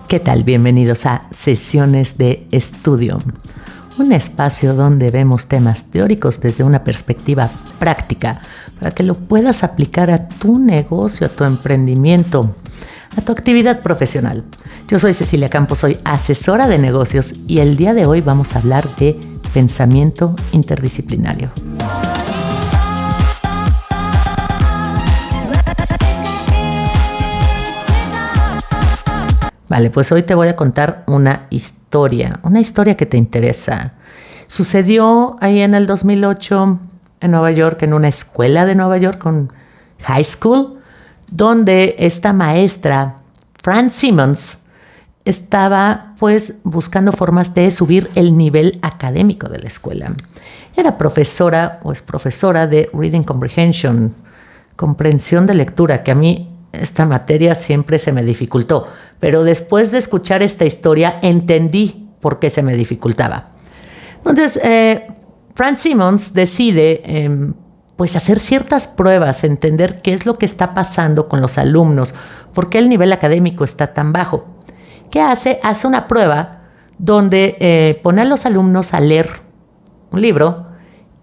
¿Qué tal? Bienvenidos a Sesiones de Estudio, un espacio donde vemos temas teóricos desde una perspectiva práctica para que lo puedas aplicar a tu negocio, a tu emprendimiento, a tu actividad profesional. Yo soy Cecilia Campos, soy asesora de negocios y el día de hoy vamos a hablar de pensamiento interdisciplinario. Vale, pues hoy te voy a contar una historia que te interesa. Sucedió ahí en el 2008 en Nueva York, en una escuela de Nueva York, un high school, donde esta maestra, Fran Simmons, estaba pues buscando formas de subir el nivel académico de la escuela. Era profesora o es profesora de Reading Comprehension, comprensión de lectura, que a mí esta materia siempre se me dificultó, pero después de escuchar esta historia entendí por qué se me dificultaba. Entonces, Fran Simmons decide pues hacer ciertas pruebas, entender qué es lo que está pasando con los alumnos, por qué el nivel académico está tan bajo. ¿Qué hace? Hace una prueba donde pone a los alumnos a leer un libro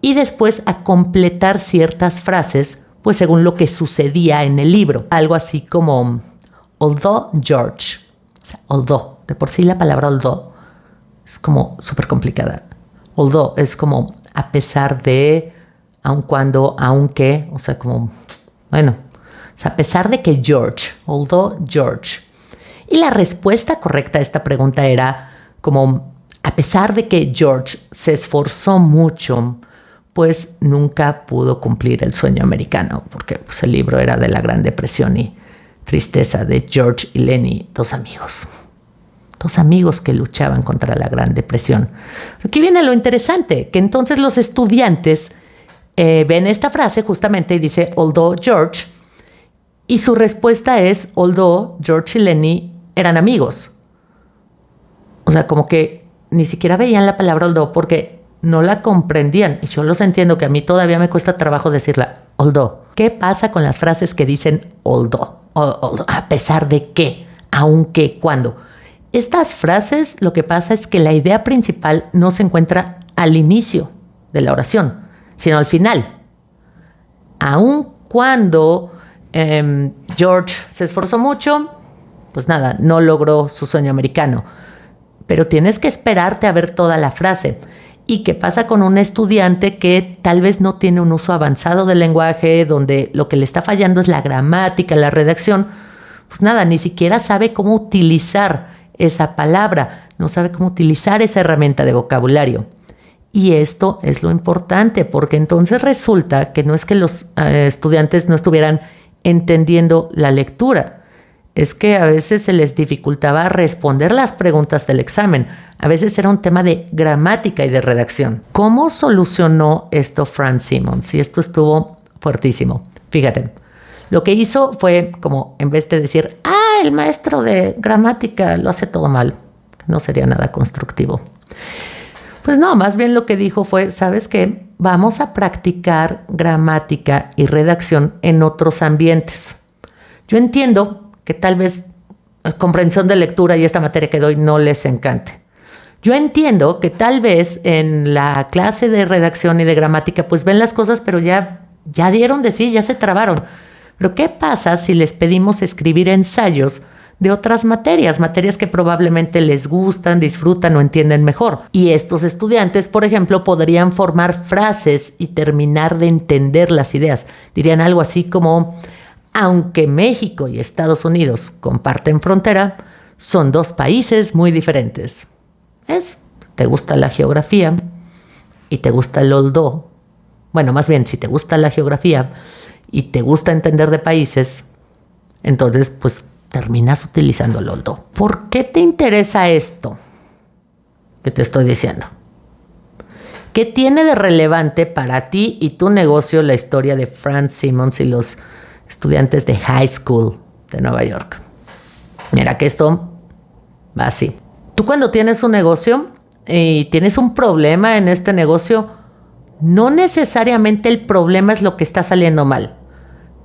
y después a completar ciertas frases pues según lo que sucedía en el libro. Algo así como, although George. O sea, although. De por sí la palabra although es como súper complicada. Although es como a pesar de, aun cuando, aunque. O sea, como, bueno. O sea, a pesar de que George. Although George. Y la respuesta correcta a esta pregunta era como, a pesar de que George se esforzó mucho, pues nunca pudo cumplir el sueño americano, porque pues, el libro era de la Gran Depresión y tristeza de George y Lenny, dos amigos que luchaban contra la Gran Depresión. Aquí viene lo interesante, que entonces los estudiantes ven esta frase justamente y dice, although George, y su respuesta es, although George y Lenny eran amigos. O sea, como que ni siquiera veían la palabra although porque no la comprendían. Y yo los entiendo, que a mí todavía me cuesta trabajo decirla, although. ¿Qué pasa con las frases que dicen although? A pesar de qué, aunque, cuando. Estas frases, lo que pasa es que la idea principal no se encuentra al inicio de la oración, sino al final. Aun cuando George se esforzó mucho, pues nada, no logró su sueño americano. Pero tienes que esperarte a ver toda la frase. ¿Y qué pasa con un estudiante que tal vez no tiene un uso avanzado del lenguaje, donde lo que le está fallando es la gramática, la redacción? Pues nada, ni siquiera sabe cómo utilizar esa palabra, no sabe cómo utilizar esa herramienta de vocabulario. Y esto es lo importante, porque entonces resulta que no es que los estudiantes no estuvieran entendiendo la lectura, es que a veces se les dificultaba responder las preguntas del examen. A veces era un tema de gramática y de redacción. ¿Cómo solucionó esto Fran Simmons? Y esto estuvo fuertísimo. Fíjate, lo que hizo fue como, en vez de decir, el maestro de gramática lo hace todo mal, no sería nada constructivo. Pues no, más bien lo que dijo fue, ¿sabes qué? Vamos a practicar gramática y redacción en otros ambientes. Yo entiendo que tal vez comprensión de lectura y esta materia que doy no les encante. Yo entiendo que tal vez en la clase de redacción y de gramática pues ven las cosas, pero ya dieron de sí, ya se trabaron. Pero ¿qué pasa si les pedimos escribir ensayos de otras materias que probablemente les gustan, disfrutan o entienden mejor? Y estos estudiantes, por ejemplo, podrían formar frases y terminar de entender las ideas. Dirían algo así como, aunque México y Estados Unidos comparten frontera, son dos países muy diferentes. ¿Te gusta la geografía y te gusta el although? Bueno, más bien, si te gusta la geografía y te gusta entender de países, entonces pues terminas utilizando el although. ¿Por qué te interesa esto que te estoy diciendo? ¿Qué tiene de relevante para ti y tu negocio la historia de Fran Simmons y los estudiantes de high school de Nueva York? Mira que esto va así. Tú cuando tienes un negocio y tienes un problema en este negocio, no necesariamente el problema es lo que está saliendo mal.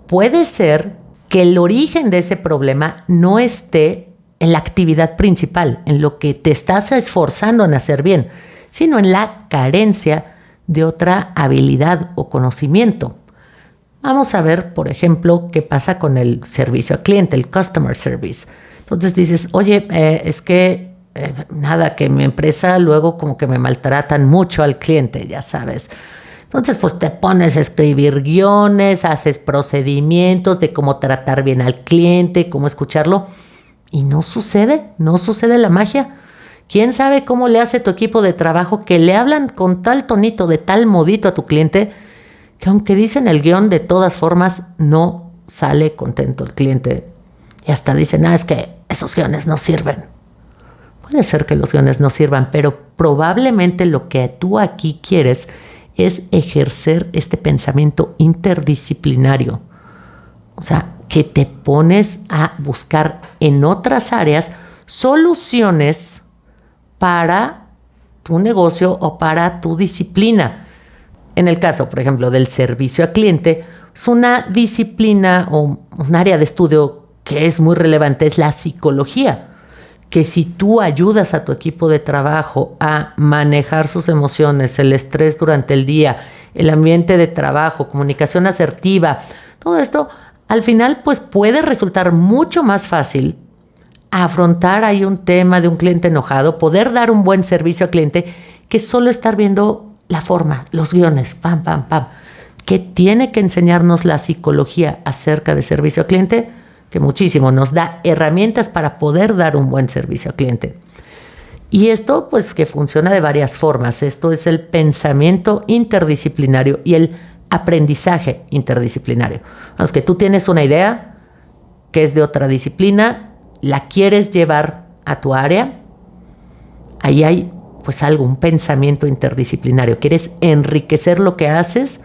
Puede ser que el origen de ese problema no esté en la actividad principal, en lo que te estás esforzando en hacer bien, sino en la carencia de otra habilidad o conocimiento. Vamos a ver, por ejemplo, qué pasa con el servicio al cliente, el customer service. Entonces dices, oye, es que nada, que mi empresa luego como que me maltratan mucho al cliente, ya sabes. Entonces, pues te pones a escribir guiones, haces procedimientos de cómo tratar bien al cliente, cómo escucharlo, y no sucede la magia. ¿Quién sabe cómo le hace tu equipo de trabajo que le hablan con tal tonito, de tal modito a tu cliente, que aunque dicen el guión, de todas formas no sale contento el cliente? Y hasta dicen, es que esos guiones no sirven. Puede ser que los guiones no sirvan, pero probablemente lo que tú aquí quieres es ejercer este pensamiento interdisciplinario. O sea, que te pones a buscar en otras áreas soluciones para tu negocio o para tu disciplina. En el caso, por ejemplo, del servicio al cliente, es una disciplina o un área de estudio que es muy relevante, es la psicología. Que si tú ayudas a tu equipo de trabajo a manejar sus emociones, el estrés durante el día, el ambiente de trabajo, comunicación asertiva, todo esto, al final pues puede resultar mucho más fácil afrontar ahí un tema de un cliente enojado, poder dar un buen servicio al cliente, que solo estar viendo la forma, los guiones, pam, pam, pam. ¿Qué tiene que enseñarnos la psicología acerca de servicio al cliente? Que muchísimo, nos da herramientas para poder dar un buen servicio al cliente. Y esto pues que funciona de varias formas. Esto es el pensamiento interdisciplinario y el aprendizaje interdisciplinario. Vamos, que tú tienes una idea que es de otra disciplina, la quieres llevar a tu área, ahí hay pues algo, un pensamiento interdisciplinario. Quieres enriquecer lo que haces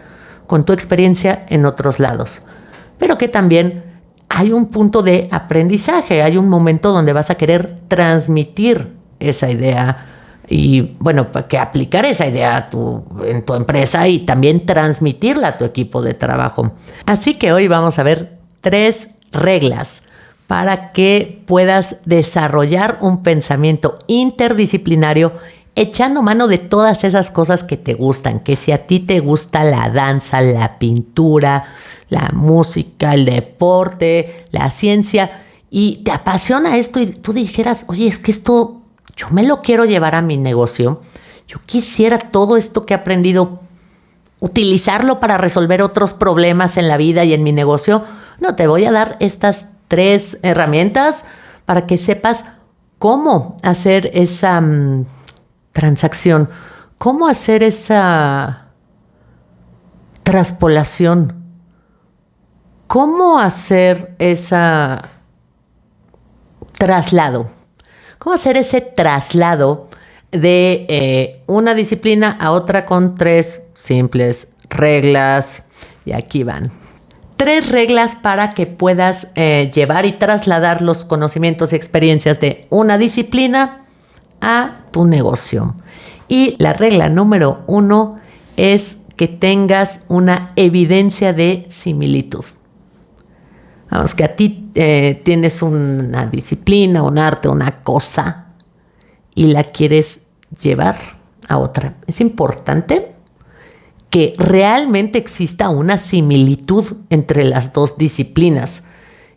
con tu experiencia en otros lados, pero que también hay un punto de aprendizaje, hay un momento donde vas a querer transmitir esa idea y, bueno, que aplicar esa idea en tu empresa y también transmitirla a tu equipo de trabajo. Así que hoy vamos a ver 3 reglas para que puedas desarrollar un pensamiento interdisciplinario echando mano de todas esas cosas que te gustan, que si a ti te gusta la danza, la pintura, la música, el deporte, la ciencia, y te apasiona esto y tú dijeras, oye, es que esto yo me lo quiero llevar a mi negocio, yo quisiera todo esto que he aprendido utilizarlo para resolver otros problemas en la vida y en mi negocio. No, te voy a dar estas 3 herramientas para que sepas cómo hacer esa transacción, cómo hacer esa traspolación, cómo hacer ese traslado de una disciplina a otra con 3 simples reglas. Y aquí van. 3 reglas para que puedas llevar y trasladar los conocimientos y experiencias de una disciplina a tu negocio. Y la regla número 1 es que tengas una evidencia de similitud. Vamos, que a ti tienes una disciplina, un arte, una cosa y la quieres llevar a otra. Es importante que realmente exista una similitud entre las 2 disciplinas.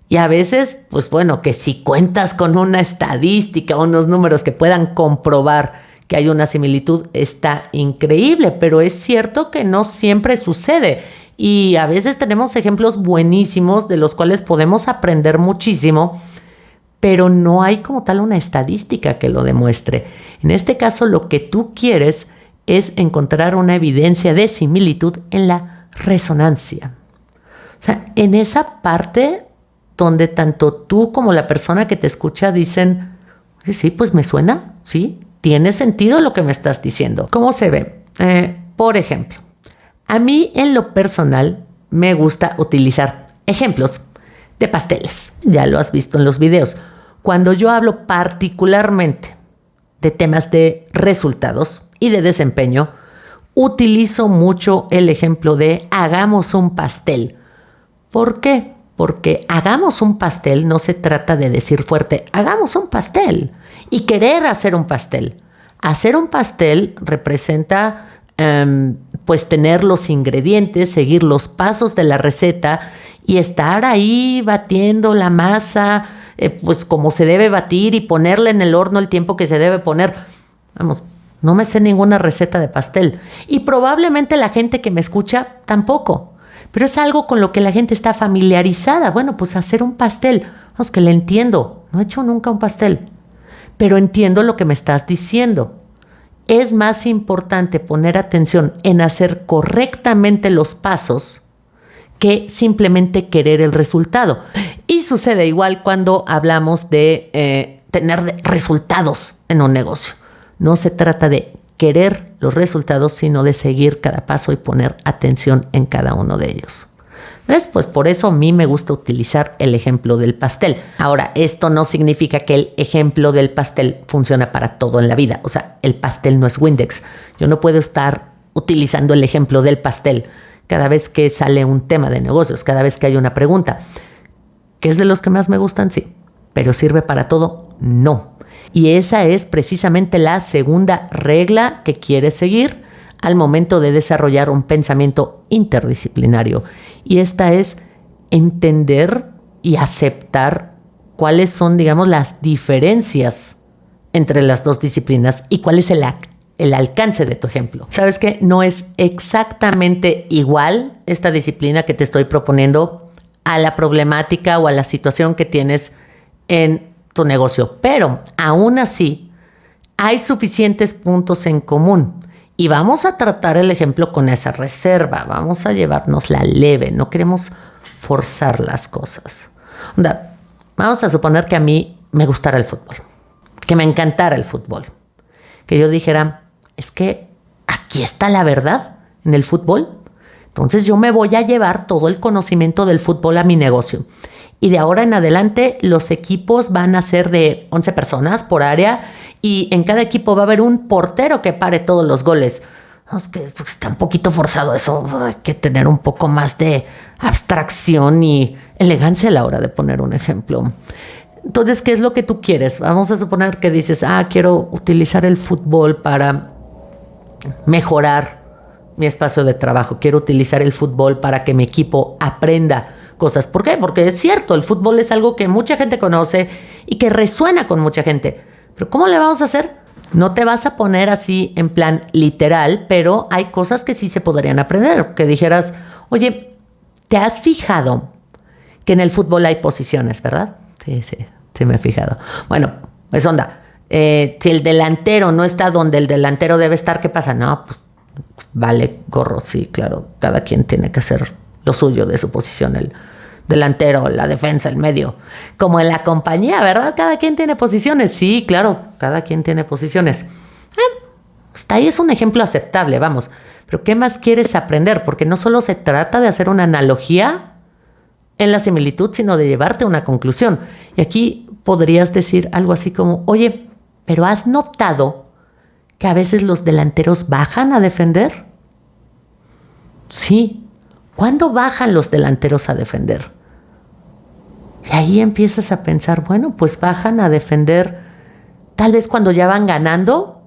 Y a veces, pues bueno, que si cuentas con una estadística, unos números que puedan comprobar que hay una similitud, está increíble, pero es cierto que no siempre sucede. Y a veces tenemos ejemplos buenísimos de los cuales podemos aprender muchísimo, pero no hay como tal una estadística que lo demuestre. En este caso, lo que tú quieres es encontrar una evidencia de similitud en la resonancia. O sea, en esa parte donde tanto tú como la persona que te escucha dicen, sí, pues me suena, sí, tiene sentido lo que me estás diciendo. ¿Cómo se ve? Por ejemplo, a mí en lo personal me gusta utilizar ejemplos de pasteles. Ya lo has visto en los videos. Cuando yo hablo particularmente de temas de resultados y de desempeño, utilizo mucho el ejemplo de hagamos un pastel. ¿Por qué? Porque hagamos un pastel no se trata de decir fuerte, hagamos un pastel y querer hacer un pastel. Hacer un pastel representa pues tener los ingredientes, seguir los pasos de la receta y estar ahí batiendo la masa, pues como se debe batir y ponerla en el horno el tiempo que se debe poner. Vamos, no me sé ninguna receta de pastel y probablemente la gente que me escucha tampoco, pero es algo con lo que la gente está familiarizada. Bueno, pues hacer un pastel, vamos, que le entiendo, no he hecho nunca un pastel, pero entiendo lo que me estás diciendo. Es más importante poner atención en hacer correctamente los pasos que simplemente querer el resultado. Y sucede igual cuando hablamos de tener resultados en un negocio. No se trata de querer los resultados, sino de seguir cada paso y poner atención en cada uno de ellos. ¿Ves? Pues por eso a mí me gusta utilizar el ejemplo del pastel. Ahora, esto no significa que el ejemplo del pastel funciona para todo en la vida. O sea, el pastel no es Windex. Yo no puedo estar utilizando el ejemplo del pastel cada vez que sale un tema de negocios, cada vez que hay una pregunta. ¿Qué es de los que más me gustan? Sí. ¿Pero sirve para todo? No. Y esa es precisamente la segunda regla que quieres seguir al momento de desarrollar un pensamiento interdisciplinario. Y esta es entender y aceptar cuáles son, digamos, las diferencias entre las dos disciplinas y cuál es el alcance de tu ejemplo. ¿Sabes qué? No es exactamente igual esta disciplina que te estoy proponiendo a la problemática o a la situación que tienes en tu negocio, pero aún así hay suficientes puntos en común. Y vamos a tratar el ejemplo con esa reserva, vamos a llevárnosla leve, no queremos forzar las cosas. Vamos a suponer que a mí me gustara el fútbol, que me encantara el fútbol, que yo dijera, es que aquí está la verdad en el fútbol, entonces yo me voy a llevar todo el conocimiento del fútbol a mi negocio. Y de ahora en adelante los equipos van a ser de 11 personas por área y en cada equipo va a haber un portero que pare todos los goles. Es que está un poquito forzado eso, hay que tener un poco más de abstracción y elegancia a la hora de poner un ejemplo. Entonces, ¿qué es lo que tú quieres? Vamos a suponer que dices, quiero utilizar el fútbol para mejorar mi espacio de trabajo, quiero utilizar el fútbol para que mi equipo aprenda cosas. ¿Por qué? Porque es cierto, el fútbol es algo que mucha gente conoce y que resuena con mucha gente. Pero ¿cómo le vamos a hacer? No te vas a poner así en plan literal, pero hay cosas que sí se podrían aprender. Que dijeras, oye, ¿te has fijado que en el fútbol hay posiciones, verdad? Sí me he fijado. Bueno, pues onda, si el delantero no está donde el delantero debe estar, ¿qué pasa? No, pues vale gorro, sí, claro, cada quien tiene que hacer lo suyo de su posición, el delantero, la defensa, el medio, como en la compañía, ¿verdad? Cada quien tiene posiciones, sí, claro, cada quien tiene posiciones. Hasta ahí es un ejemplo aceptable, vamos, pero ¿qué más quieres aprender? Porque no solo se trata de hacer una analogía en la similitud, sino de llevarte a una conclusión. Y aquí podrías decir algo así como, oye, ¿pero has notado que a veces los delanteros bajan a defender? Sí. ¿Cuándo bajan los delanteros a defender? Y ahí empiezas a pensar, bueno, pues bajan a defender tal vez cuando ya van ganando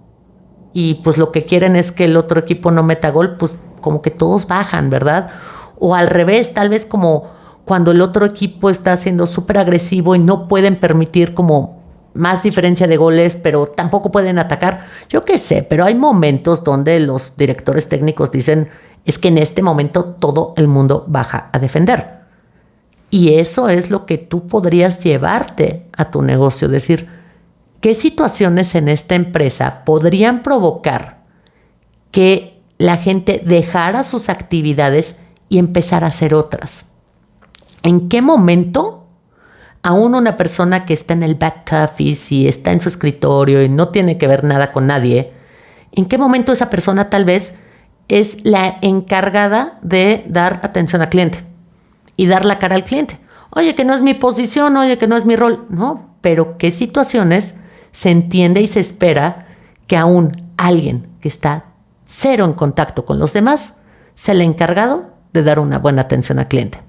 y pues lo que quieren es que el otro equipo no meta gol, pues como que todos bajan, ¿verdad? O al revés, tal vez como cuando el otro equipo está siendo súper agresivo y no pueden permitir como más diferencia de goles, pero tampoco pueden atacar. Yo qué sé, pero hay momentos donde los directores técnicos dicen, es que en este momento todo el mundo baja a defender. Y eso es lo que tú podrías llevarte a tu negocio. Decir, ¿qué situaciones en esta empresa podrían provocar que la gente dejara sus actividades y empezara a hacer otras? ¿En qué momento aún una persona que está en el back office y está en su escritorio y no tiene que ver nada con nadie, en qué momento esa persona tal vez es la encargada de dar atención al cliente y dar la cara al cliente? Oye, que no es mi posición, oye, que no es mi rol. No, pero ¿qué situaciones se entiende y se espera que aún alguien que está cero en contacto con los demás sea el encargado de dar una buena atención al cliente?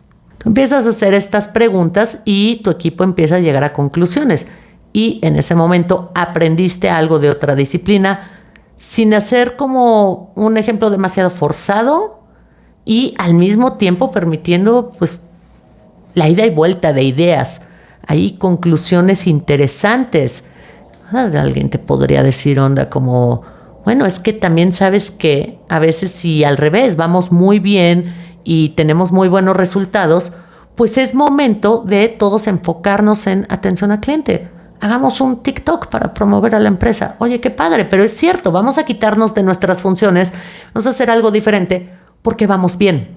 Tú empiezas a hacer estas preguntas y tu equipo empieza a llegar a conclusiones. Y en ese momento aprendiste algo de otra disciplina sin hacer como un ejemplo demasiado forzado y al mismo tiempo permitiendo pues la ida y vuelta de ideas. Hay conclusiones interesantes. Alguien te podría decir onda como, bueno, es que también sabes que a veces si al revés vamos muy bien y tenemos muy buenos resultados, pues es momento de todos enfocarnos en atención al cliente. Hagamos un TikTok para promover a la empresa. Oye, qué padre, pero es cierto, vamos a quitarnos de nuestras funciones, vamos a hacer algo diferente porque vamos bien.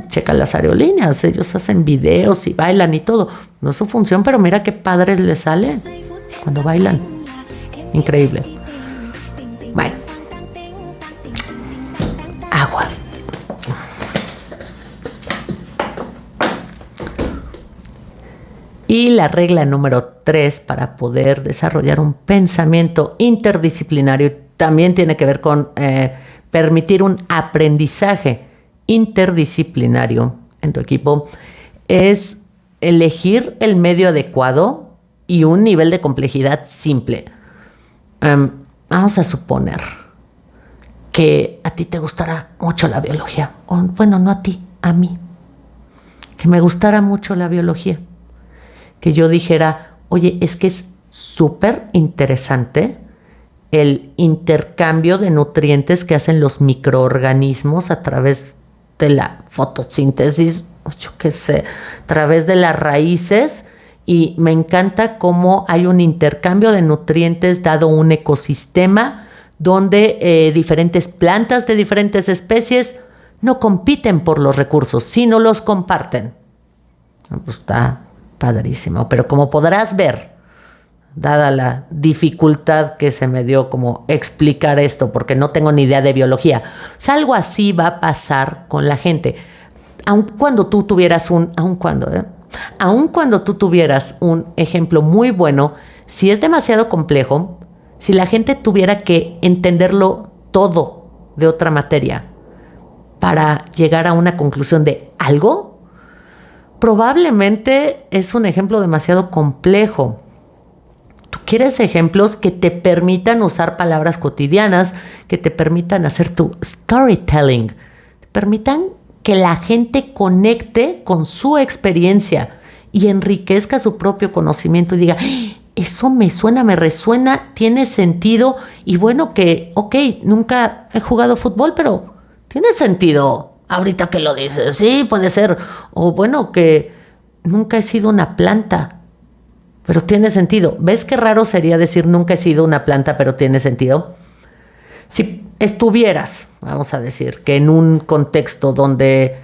Checa las aerolíneas, ellos hacen videos y bailan y todo. No es su función, pero mira qué padres les sale cuando bailan. Increíble. Bueno. Agua. Y la regla número 3 para poder desarrollar un pensamiento interdisciplinario también tiene que ver con permitir un aprendizaje interdisciplinario en tu equipo es elegir el medio adecuado y un nivel de complejidad simple. Vamos a suponer que a ti te gustara mucho la biología. O, bueno, no a ti, a mí. Que me gustara mucho la biología. Que yo dijera, oye, es que es súper interesante el intercambio de nutrientes que hacen los microorganismos a través de la fotosíntesis, yo qué sé, a través de las raíces, y me encanta cómo hay un intercambio de nutrientes dado un ecosistema donde diferentes plantas de diferentes especies no compiten por los recursos, sino los comparten. Pues está padrísimo, pero como podrás ver, dada la dificultad que se me dio como explicar esto, porque no tengo ni idea de biología, algo así va a pasar con la gente. Aun cuando tú tuvieras un ejemplo muy bueno, si es demasiado complejo, si la gente tuviera que entenderlo todo de otra materia para llegar a una conclusión de algo, probablemente es un ejemplo demasiado complejo. Tú quieres ejemplos que te permitan usar palabras cotidianas, que te permitan hacer tu storytelling, te permitan que la gente conecte con su experiencia y enriquezca su propio conocimiento y diga, eso me suena, me resuena, tiene sentido. Y bueno, que, ok, nunca he jugado fútbol, pero tiene sentido ahorita que lo dices. Sí, puede ser. O bueno, que nunca he sido una planta, pero tiene sentido. ¿Ves qué raro sería decir nunca he sido una planta, pero tiene sentido? Si estuvieras, vamos a decir, que en un contexto donde,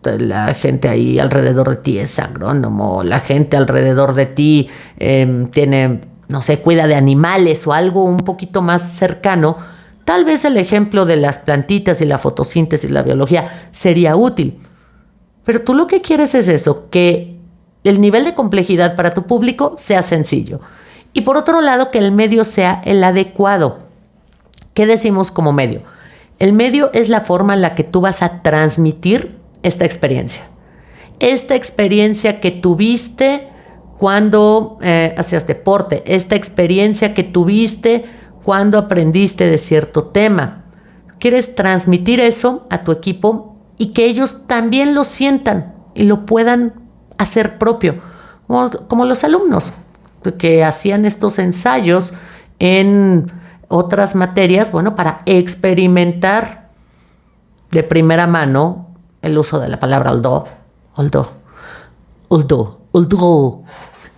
la gente ahí alrededor de ti es agrónomo, la gente alrededor de ti tiene, no sé, cuida de animales o algo un poquito más cercano, tal vez el ejemplo de las plantitas y la fotosíntesis, la biología, sería útil. Pero tú lo que quieres es eso, que el nivel de complejidad para tu público sea sencillo. Y por otro lado, que el medio sea el adecuado. ¿Qué decimos como medio? El medio es la forma en la que tú vas a transmitir esta experiencia. Esta experiencia que tuviste cuando hacías deporte, esta experiencia que tuviste cuando aprendiste de cierto tema. Quieres transmitir eso a tu equipo y que ellos también lo sientan y lo puedan hacer propio, como los alumnos que hacían estos ensayos en otras materias, bueno, para experimentar de primera mano el uso de la palabra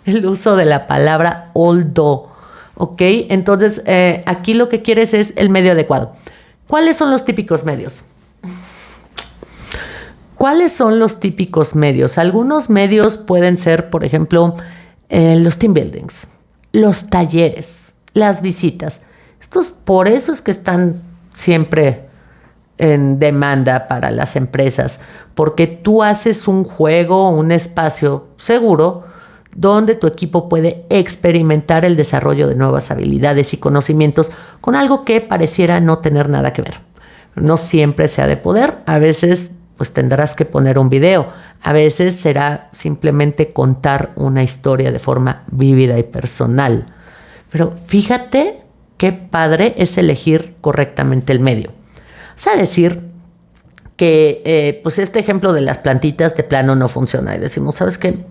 el uso de la palabra oldo, ¿ok? Entonces, aquí lo que quieres es el medio adecuado. ¿Cuáles son los típicos medios? ¿Cuáles son los típicos medios? Algunos medios pueden ser, por ejemplo, los team buildings, los talleres, las visitas. Estos por eso es que están siempre en demanda para las empresas, porque tú haces un juego, un espacio seguro donde tu equipo puede experimentar el desarrollo de nuevas habilidades y conocimientos con algo que pareciera no tener nada que ver. No siempre se ha de poder, a veces pues tendrás que poner un video. A veces será simplemente contar una historia de forma vívida y personal. Pero fíjate qué padre es elegir correctamente el medio. O sea, decir que pues este ejemplo de las plantitas de plano no funciona. Y decimos, ¿sabes qué?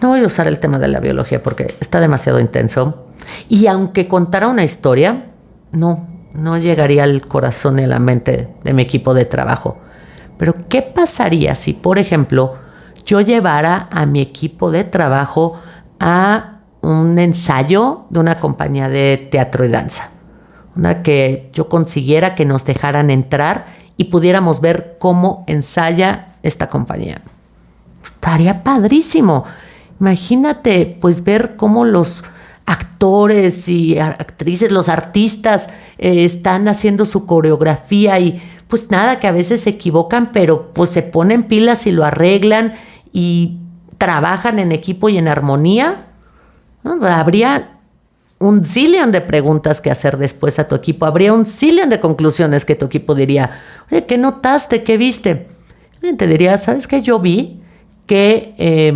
No voy a usar el tema de la biología porque está demasiado intenso. Y aunque contara una historia, no llegaría al corazón ni a la mente de mi equipo de trabajo. Pero ¿qué pasaría si, por ejemplo, yo llevara a mi equipo de trabajo a un ensayo de una compañía de teatro y danza? Una que yo consiguiera que nos dejaran entrar y pudiéramos ver cómo ensaya esta compañía. Estaría padrísimo. Imagínate, pues, ver cómo los actores y actrices, los artistas están haciendo su coreografía y pues nada, que a veces se equivocan, pero pues se ponen pilas y lo arreglan y trabajan en equipo y en armonía. ¿No? Habría un zillion de preguntas que hacer después a tu equipo. Habría un zillion de conclusiones que tu equipo diría, oye, ¿qué notaste? ¿Qué viste? Alguien te diría, ¿sabes qué? Yo vi que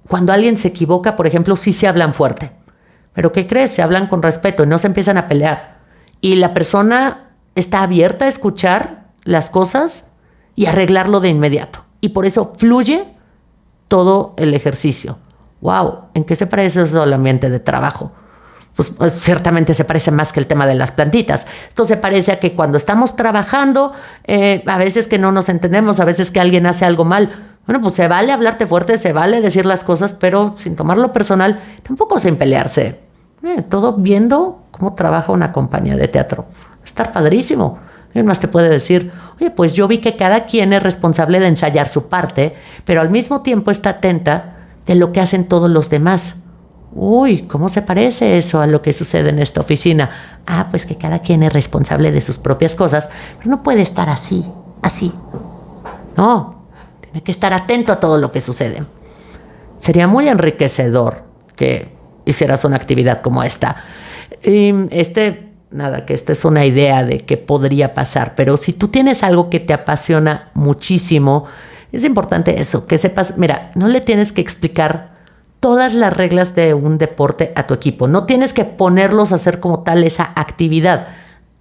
cuando alguien se equivoca, por ejemplo, sí se hablan fuerte. Pero ¿qué crees? Se hablan con respeto y no se empiezan a pelear. Y la persona está abierta a escuchar las cosas y arreglarlo de inmediato. Y por eso fluye todo el ejercicio. ¡Wow! ¿En qué se parece eso al ambiente de trabajo? Pues ciertamente se parece más que el tema de las plantitas. Esto se parece a que cuando estamos trabajando, a veces que no nos entendemos, a veces que alguien hace algo mal. Bueno, pues se vale hablarte fuerte, se vale decir las cosas, pero sin tomarlo personal, tampoco sin pelearse. Todo viendo cómo trabaja una compañía de teatro. Estar padrísimo. Alguien más te puede decir, oye, pues yo vi que cada quien es responsable de ensayar su parte, pero al mismo tiempo está atenta de lo que hacen todos los demás. Uy, ¿cómo se parece eso a lo que sucede en esta oficina? Ah, pues que cada quien es responsable de sus propias cosas, pero no puede estar así. No, tiene que estar atento a todo lo que sucede. Sería muy enriquecedor que hicieras una actividad como esta. Que esta es una idea de qué podría pasar, pero si tú tienes algo que te apasiona muchísimo, es importante eso, que sepas, mira, no le tienes que explicar todas las reglas de un deporte a tu equipo, no tienes que ponerlos a hacer como tal esa actividad.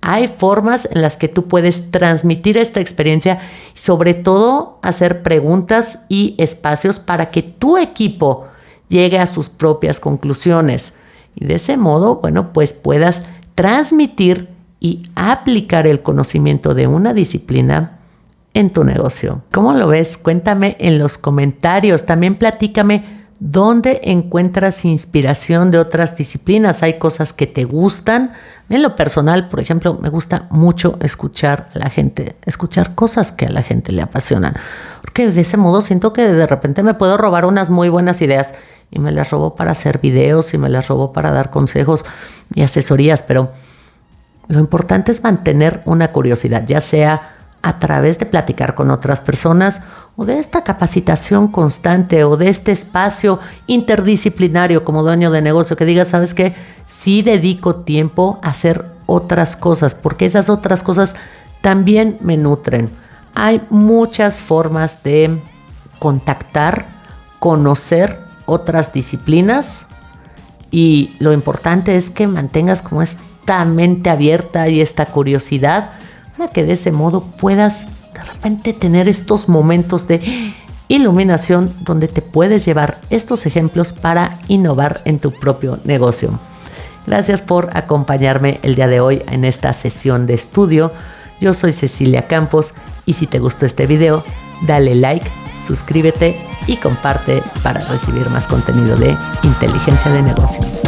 Hay formas en las que tú puedes transmitir esta experiencia y sobre todo hacer preguntas y espacios para que tu equipo llegue a sus propias conclusiones y de ese modo, bueno, pues puedas transmitir y aplicar el conocimiento de una disciplina en tu negocio. ¿Cómo lo ves? Cuéntame en los comentarios. También platícame dónde encuentras inspiración de otras disciplinas. Hay cosas que te gustan. En lo personal, por ejemplo, me gusta mucho escuchar a la gente, escuchar cosas que a la gente le apasionan. Porque de ese modo siento que de repente me puedo robar unas muy buenas ideas y me las robo para hacer videos y me las robo para dar consejos y asesorías, pero lo importante es mantener una curiosidad, ya sea a través de platicar con otras personas o de esta capacitación constante o de este espacio interdisciplinario como dueño de negocio que digas, ¿sabes qué? Sí dedico tiempo a hacer otras cosas porque esas otras cosas también me nutren. Hay muchas formas de contactar, conocer otras disciplinas y lo importante es que mantengas como esta mente abierta y esta curiosidad para que de ese modo puedas de repente tener estos momentos de iluminación donde te puedes llevar estos ejemplos para innovar en tu propio negocio. Gracias por acompañarme el día de hoy en esta sesión de estudio. Yo soy Cecilia Campos y si te gustó este video, dale like, suscríbete y comparte para recibir más contenido de inteligencia de negocios.